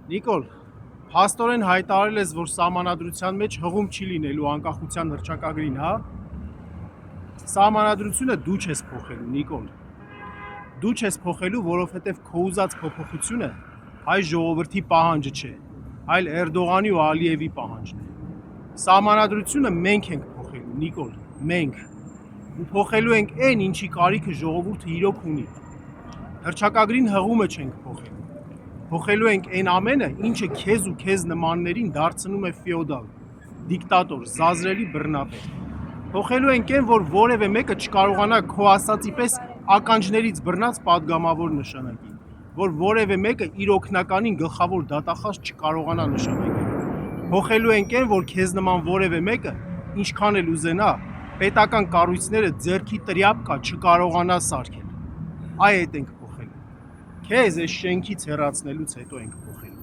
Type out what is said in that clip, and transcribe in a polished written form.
Նիկոլ, փաստորեն հայտարարել ես, որ սահմանադրության մեջ հղում չի լինելու անկախության հռչակագրին, հա? Սահմանադրությունը դու չես փոխելու, Նիկոլ։ Դու չես փոխելու, որովհետև քո ուզած փոփոխությունը հայ ժողովրդի պահանջը չէ, այլ Էրդողանի ու Ալիևի պահանջն է։ Սահմանադրությունը մենք ենք փոխելու, Նիկոլ, մենք։ Ու փոխելու ենք այն, ինչի կարիքը ժողովուրդը իրոք ունի։ Հռչակագրին հղումը չենք փոխելու։ Փոխելու ենք այն ամենը, ինչը քեզ ու քեզ նմաններին դարձնում է ֆեոդալ, դիկտատոր, զազրելի բռնապետ։ Փոխելու ենք այն, որ որևէ մեկը չկարողանա քո ասածի պես ականջներից բռնած падգամավոր նշանակի, որ որևէ մեկը իր օգնականին գլխավոր դատախազ չկարողանա նշանակել։ Փոխելու ենք այն, որ քեզ նման որևէ մեկը, ինչքան էլ ուզենա, պետական կառույցները ձեռքի տրյապկա չկարողանա սարքել։ Այդ ենք փոխելու։ Քեզ այս շենքից հեռացնելուց հետո ենք փոխելու։